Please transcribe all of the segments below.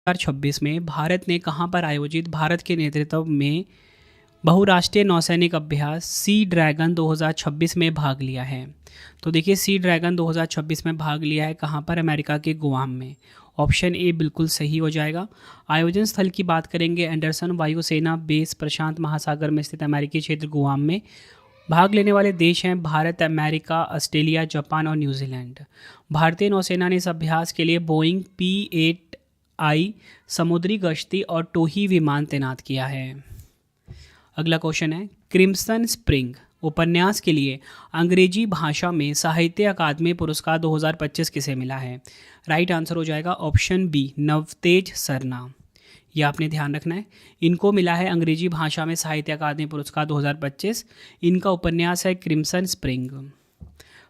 2026 में भारत ने कहां पर आयोजित भारत के नेतृत्व में बहुराष्ट्रीय नौसैनिक अभ्यास सी ड्रैगन 2026 में भाग लिया है। तो देखिए, सी ड्रैगन 2026 में भाग लिया है कहां पर? अमेरिका के गुआम में। ऑप्शन ए बिल्कुल सही हो जाएगा। आयोजन स्थल की बात करेंगे, एंडरसन वायुसेना बेस प्रशांत महासागर में स्थित अमेरिकी क्षेत्र गुआम में। भाग लेने वाले देश हैं भारत, अमेरिका, ऑस्ट्रेलिया, जापान और न्यूजीलैंड। भारतीय नौसेना ने इस अभ्यास के लिए बोइंग P-8I समुद्री गश्ती और टोही विमान तैनात किया है। अगला क्वेश्चन है, क्रिम्सन स्प्रिंग उपन्यास के लिए अंग्रेजी भाषा में साहित्य अकादमी पुरस्कार 2025 किसे मिला है? राइट आंसर हो जाएगा ऑप्शन बी, नवतेज सरना। ये आपने ध्यान रखना है। इनको मिला है अंग्रेजी भाषा में साहित्य अकादमी पुरस्कार 2025। इनका उपन्यास है क्रिम्सन स्प्रिंग।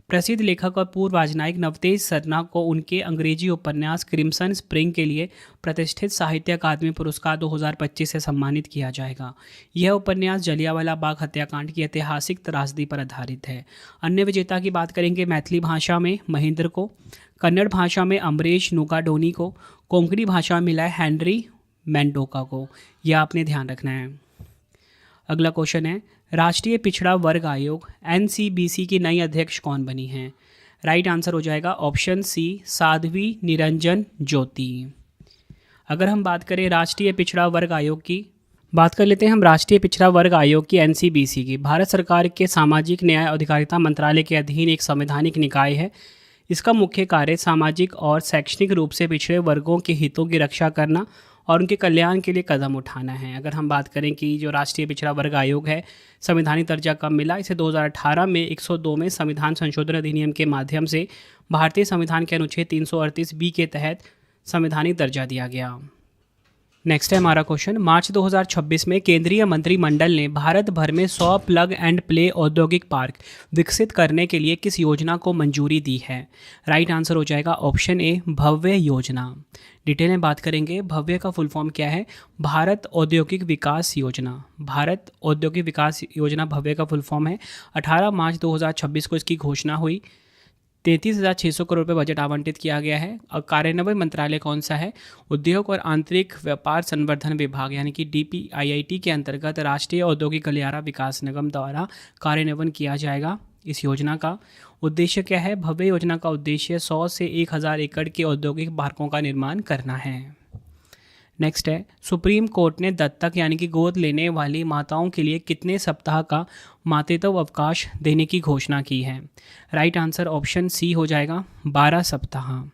प्रसिद्ध लेखक और पूर्व राजनयिक नवतेज सरना को उनके अंग्रेजी उपन्यास क्रिम्सन स्प्रिंग के लिए प्रतिष्ठित साहित्य अकादमी पुरस्कार 2025 से सम्मानित किया जाएगा। यह उपन्यास जलियांवाला बाग हत्याकांड की ऐतिहासिक त्रासदी पर आधारित है। अन्य विजेता की बात करेंगे, मैथिली भाषा में महेंद्र को, कन्नड़ भाषा में अमरीश नुकाडोनी को, कोंकणी भाषा में मिला है हेनरी मेंडोका को। यह आपने ध्यान रखना है। अगला क्वेश्चन है, राष्ट्रीय पिछड़ा वर्ग आयोग NCBC की नई अध्यक्ष कौन बनी है? राइट आंसर हो जाएगा ऑप्शन सी, साध्वी निरंजन ज्योति। अगर हम बात करें राष्ट्रीय पिछड़ा वर्ग आयोग की, बात कर लेते हैं हम राष्ट्रीय पिछड़ा वर्ग आयोग की NCBC की। भारत सरकार के सामाजिक न्याय और अधिकारिता मंत्रालय के अधीन एक संवैधानिक निकाय है। इसका मुख्य कार्य सामाजिक और शैक्षणिक रूप से पिछड़े वर्गों के हितों की रक्षा करना और उनके कल्याण के लिए कदम उठाना है। अगर हम बात करें कि जो राष्ट्रीय पिछड़ा वर्ग आयोग है, संवैधानिक दर्जा कब मिला? इसे 2018 में 102 में संविधान संशोधन अधिनियम के माध्यम से भारतीय संविधान के अनुच्छेद 338B के तहत संवैधानिक दर्जा दिया गया। नेक्स्ट है हमारा क्वेश्चन, मार्च 2026 में केंद्रीय मंत्रिमंडल ने भारत भर में 100 प्लग एंड प्ले औद्योगिक पार्क विकसित करने के लिए किस योजना को मंजूरी दी है? राइट आंसर हो जाएगा ऑप्शन ए, भव्य योजना। डिटेल में बात करेंगे, भव्य का फुल फॉर्म क्या है? भारत औद्योगिक विकास योजना। भारत औद्योगिक विकास योजना भव्य का फुल फॉर्म है। 18 मार्च 2026 को इसकी घोषणा हुई। 33,600 करोड़ रुपये बजट आवंटित किया गया है। और कार्यान्वयन मंत्रालय कौन सा है? उद्योग और आंतरिक व्यापार संवर्धन विभाग यानी कि DPIIT के अंतर्गत राष्ट्रीय औद्योगिक गलियारा विकास निगम द्वारा कार्यान्वयन किया जाएगा। इस योजना का उद्देश्य क्या है? भव्य योजना का उद्देश्य 100 से 1000 एकड़ के औद्योगिक पार्कों का निर्माण करना है। नेक्स्ट है, सुप्रीम कोर्ट ने दत्तक यानी कि गोद लेने वाली माताओं के लिए कितने सप्ताह का मातृत्व अवकाश देने की घोषणा की है? राइट आंसर ऑप्शन सी हो जाएगा, 12 सप्ताह।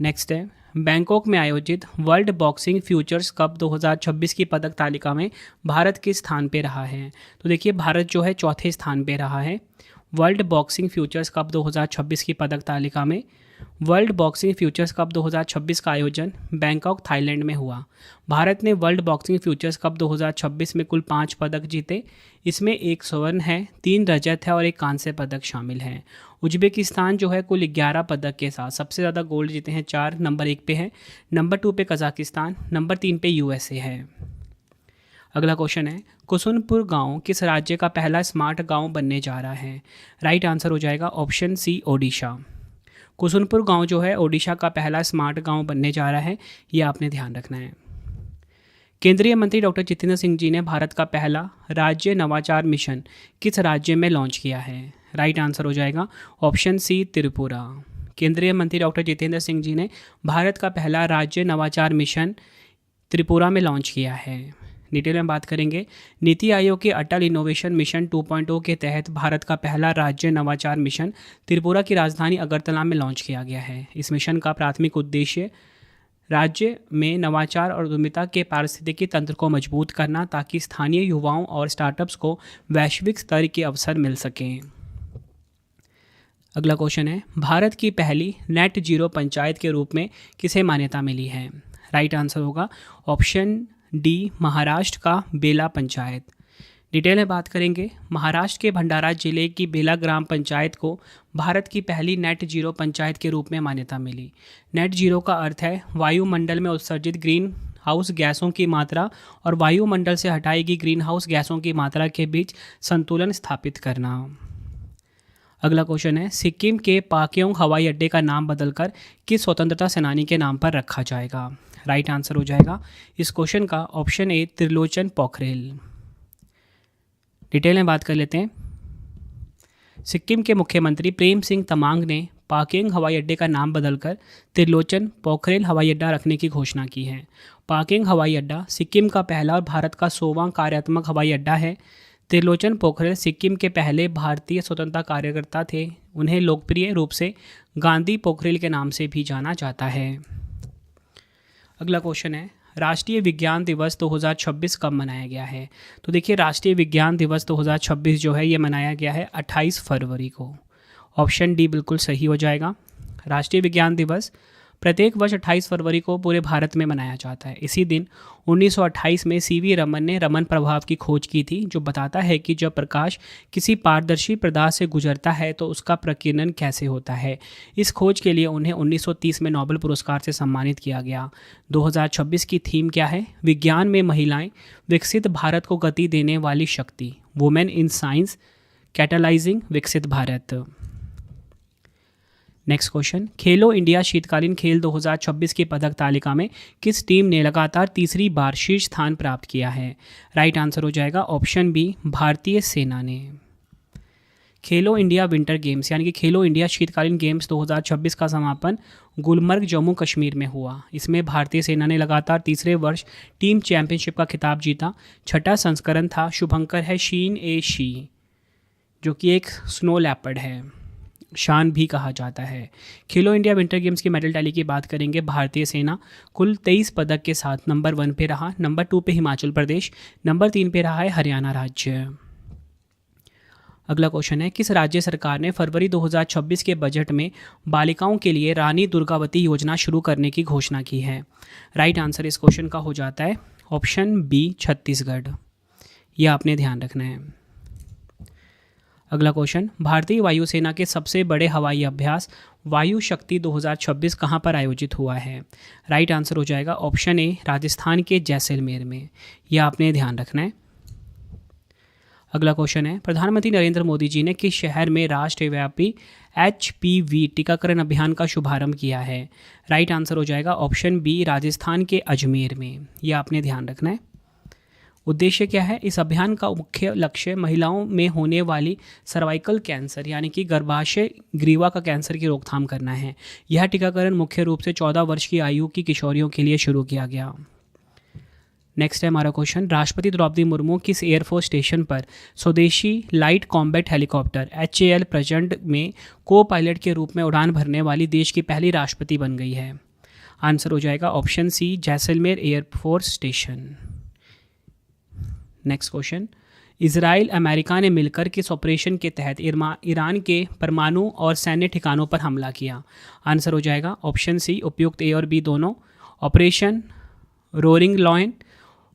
नेक्स्ट है, बैंकॉक में आयोजित वर्ल्ड बॉक्सिंग फ्यूचर्स कप 2026 की पदक तालिका में भारत किस स्थान पे रहा है? तो देखिए, भारत जो है चौथे स्थान पे रहा है। वर्ल्ड बॉक्सिंग फ्यूचर्स कप 2026 की पदक तालिका में वर्ल्ड बॉक्सिंग फ्यूचर्स कप 2026 का आयोजन बैंकॉक, थाईलैंड में हुआ। भारत ने वर्ल्ड बॉक्सिंग फ्यूचर्स कप 2026 में कुल 5 पदक जीते। इसमें 1 स्वर्ण है, 3 रजत है और 1 कांस्य पदक शामिल है। उज्बेकिस्तान जो है कुल 11 पदक के साथ सबसे ज़्यादा गोल्ड जीते हैं, 4 नंबर 1 पे है। नंबर 2 पे कजाकिस्तान, नंबर 3 पे USA है। अगला क्वेश्चन है, कुसुनपुर गांव किस राज्य का पहला स्मार्ट गांव बनने जा रहा है? राइट आंसर हो जाएगा ऑप्शन सी, ओडिशा। कुसुनपुर गांव जो है ओडिशा का पहला स्मार्ट गांव बनने जा रहा है। ये आपने ध्यान रखना है। केंद्रीय मंत्री डॉक्टर जितेंद्र सिंह जी ने भारत का पहला राज्य नवाचार मिशन किस राज्य में लॉन्च किया है? राइट आंसर हो जाएगा ऑप्शन सी, त्रिपुरा। केंद्रीय मंत्री डॉक्टर जितेंद्र सिंह जी ने भारत का पहला राज्य नवाचार मिशन त्रिपुरा में लॉन्च किया है। डिटेल में बात करेंगे, नीति आयोग के अटल इनोवेशन मिशन 2.0 के तहत भारत का पहला राज्य नवाचार मिशन त्रिपुरा की राजधानी अगरतला में लॉन्च किया गया है। इस मिशन का प्राथमिक उद्देश्य राज्य में नवाचार और उद्यमिता के पारिस्थितिकी तंत्र को मजबूत करना, ताकि स्थानीय युवाओं और स्टार्टअप्स को वैश्विक स्तर के अवसर मिल सकें। अगला क्वेश्चन है, भारत की पहली नेट जीरो पंचायत के रूप में किसे मान्यता मिली है? राइट आंसर होगा ऑप्शन डी, महाराष्ट्र का बेला पंचायत। डिटेल में बात करेंगे, महाराष्ट्र के भंडारा जिले की बेला ग्राम पंचायत को भारत की पहली नेट जीरो पंचायत के रूप में मान्यता मिली। नेट जीरो का अर्थ है वायुमंडल में उत्सर्जित ग्रीन हाउस गैसों की मात्रा और वायुमंडल से हटाई गई ग्रीन हाउस गैसों की मात्रा के बीच संतुलन स्थापित करना। अगला क्वेश्चन है, सिक्किम के पाक्योंग हवाई अड्डे का नाम बदलकर किस स्वतंत्रता सेनानी के नाम पर रखा जाएगा? राइट आंसर हो जाएगा इस क्वेश्चन का option A Trilochan Pokharel. Detail में बात कर लेते हैं। सिक्किम के मुख्यमंत्री प्रेम सिंह तमांग ने पाकेंग हवाई अड्डे का नाम बदलकर त्रिलोचन पोखरेल हवाई अड्डा रखने की घोषणा की है। पाकेंग हवाई अड्डा सिक्किम का पहला और भारत का 100वां कार्यात्मक हवाई अड्डा है। त्रिलोचन पोखरेल सिक्किम के पहले भारतीय स्वतंत्रता कार्यकर्ता थे। उन्हें लोकप्रिय रूप से गांधी पोखरेल के नाम से भी जाना जाता है। अगला क्वेश्चन है, राष्ट्रीय विज्ञान दिवस 2026 कब मनाया गया है? तो देखिए, राष्ट्रीय विज्ञान दिवस 2026 जो है ये मनाया गया है 28 फरवरी को। ऑप्शन डी बिल्कुल सही हो जाएगा। राष्ट्रीय विज्ञान दिवस प्रत्येक वर्ष 28 फरवरी को पूरे भारत में मनाया जाता है। इसी दिन 1928 में सीवी रमन ने रमन प्रभाव की खोज की थी, जो बताता है कि जब प्रकाश किसी पारदर्शी पदार्थ से गुजरता है तो उसका प्रकीर्णन कैसे होता है। इस खोज के लिए उन्हें 1930 में नोबेल पुरस्कार से सम्मानित किया गया। 2026 की थीम क्या है? विज्ञान में महिलाएं, विकसित भारत को गति देने वाली शक्ति, वुमेन इन साइंस कैटालाइजिंग विकसित भारत। नेक्स्ट क्वेश्चन, खेलो इंडिया शीतकालीन खेल 2026 की पदक तालिका में किस टीम ने लगातार तीसरी बार शीर्ष स्थान प्राप्त किया है? राइट आंसर हो जाएगा ऑप्शन बी, भारतीय सेना ने। खेलो इंडिया विंटर गेम्स यानी कि खेलो इंडिया शीतकालीन गेम्स 2026 का समापन गुलमर्ग जम्मू कश्मीर में हुआ। इसमें भारतीय सेना ने लगातार तीसरे वर्ष टीम चैंपियनशिप का खिताब जीता। छठा संस्करण था। शुभंकर है शीन ए शी, जो कि एक स्नो लेपर्ड है, शान भी कहा जाता है। खेलो इंडिया विंटर गेम्स की मेडल टैली की बात करेंगे। भारतीय सेना कुल 23 पदक के साथ नंबर 1 पे रहा। नंबर 2 पे हिमाचल प्रदेश, नंबर 3 पे रहा है हरियाणा राज्य। अगला क्वेश्चन है, किस राज्य सरकार ने फरवरी 2026 के बजट में बालिकाओं के लिए रानी दुर्गावती योजना शुरू करने की घोषणा की है? राइट आंसर इस क्वेश्चन का हो जाता है ऑप्शन बी, छत्तीसगढ़। यह आपने ध्यान रखना है। अगला क्वेश्चन, भारतीय वायुसेना के सबसे बड़े हवाई अभ्यास वायु शक्ति 2026 कहाँ पर आयोजित हुआ है? राइट आंसर हो जाएगा ऑप्शन ए, राजस्थान के जैसलमेर में। यह आपने ध्यान रखना है। अगला क्वेश्चन है, प्रधानमंत्री नरेंद्र मोदी जी ने किस शहर में राष्ट्रव्यापी HPV टीकाकरण अभियान का शुभारंभ किया है? राइट आंसर हो जाएगा ऑप्शन बी, राजस्थान के अजमेर में। यह आपने ध्यान रखना है। उद्देश्य क्या है? इस अभियान का मुख्य लक्ष्य महिलाओं में होने वाली सर्वाइकल कैंसर यानी कि गर्भाशय ग्रीवा का कैंसर की रोकथाम करना है। यह टीकाकरण मुख्य रूप से 14 वर्ष की आयु की किशोरियों के लिए शुरू किया गया। नेक्स्ट है हमारा क्वेश्चन, राष्ट्रपति द्रौपदी मुर्मू किस एयरफोर्स स्टेशन पर स्वदेशी लाइट कॉम्बैट हेलीकॉप्टर HAL प्रचंड में को पायलट के रूप में उड़ान भरने वाली देश की पहली राष्ट्रपति बन गई है? आंसर हो जाएगा option C, Jaisalmer air force station. Next question, Israel America ने मिलकर किस ऑपरेशन के तहत ईरान के परमाणु और सैन्य ठिकानों पर हमला किया? आंसर हो जाएगा ऑप्शन सी, उपयुक्त ए और बी दोनों। Operation roaring lion,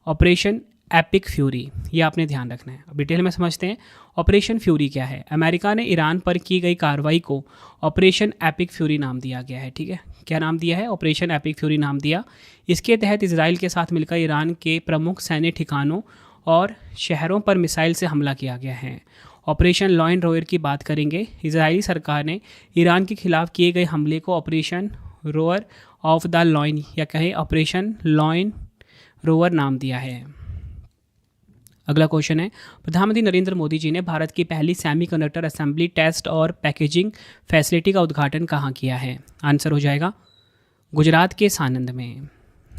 operation epic fury. ये आपने ध्यान रखना है। अब डिटेल में समझते हैं ऑपरेशन फ्यूरी क्या है। अमेरिका ने ईरान पर की गई कार्रवाई को ऑपरेशन एपिक फ्यूरी नाम दिया गया है। ठीक है, क्या नाम दिया है? ऑपरेशन एपिक फ्यूरी नाम दिया। इसके तहत इजराइल के साथ मिलकर ईरान के प्रमुख सैन्य ठिकानों और शहरों पर मिसाइल से हमला किया गया है। ऑपरेशन लॉयन रोयर की बात करेंगे। इजरायली सरकार ने ईरान के खिलाफ किए गए हमले को operation row or of the lion या कहें ऑपरेशन लॉयन रोवर नाम दिया है। अगला क्वेश्चन है, प्रधानमंत्री नरेंद्र मोदी जी ने भारत की पहली सेमीकंडक्टर असेंबली टेस्ट और पैकेजिंग फैसिलिटी का उद्घाटन कहाँ किया है? आंसर हो जाएगा गुजरात के सानंद में।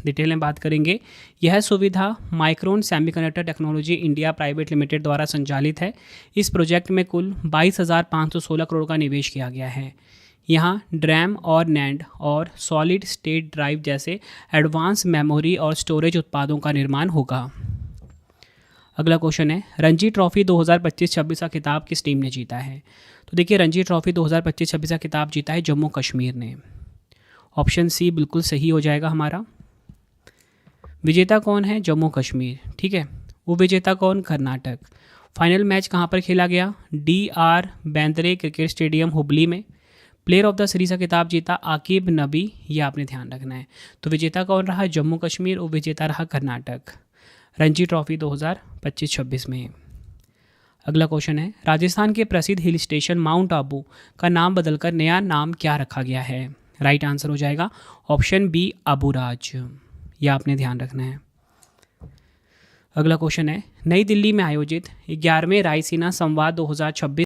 डिटेल में बात करेंगे। यह सुविधा micron semiconductor technology India private limited द्वारा संचालित है। इस प्रोजेक्ट में कुल 22,516 करोड़ का निवेश किया गया है। यहाँ ड्रैम और नैंड और सॉलिड स्टेट ड्राइव जैसे एडवांस मेमोरी और स्टोरेज उत्पादों का निर्माण होगा। अगला क्वेश्चन है, रणजी ट्रॉफी 2025-26 का खिताब किस टीम ने जीता है? तो देखिए, रणजी ट्रॉफी 2025-26 का खिताब जीता है जम्मू कश्मीर ने। ऑप्शन सी बिल्कुल सही हो जाएगा हमारा। विजेता कौन है? जम्मू कश्मीर। ठीक है, वो विजेता कौन? कर्नाटक। फाइनल मैच कहाँ पर खेला गया? DR Bendre cricket stadium Hubli में। प्लेयर ऑफ द सीरीज का खिताब जीता आकिब नबी। ये आपने ध्यान रखना है। तो विजेता कौन रहा? जम्मू कश्मीर। और विजेता रहा कर्नाटक रणजी ट्रॉफी 2025-26 में। अगला क्वेश्चन है, राजस्थान के प्रसिद्ध हिल स्टेशन माउंट आबू का नाम बदलकर नया नाम क्या रखा गया है? राइट आंसर हो जाएगा ऑप्शन बी, अबुराज। यह आपने ध्यान रखना है। अगला क्वेश्चन है, नई दिल्ली में आयोजित 11वें रायसीना संवाद 2026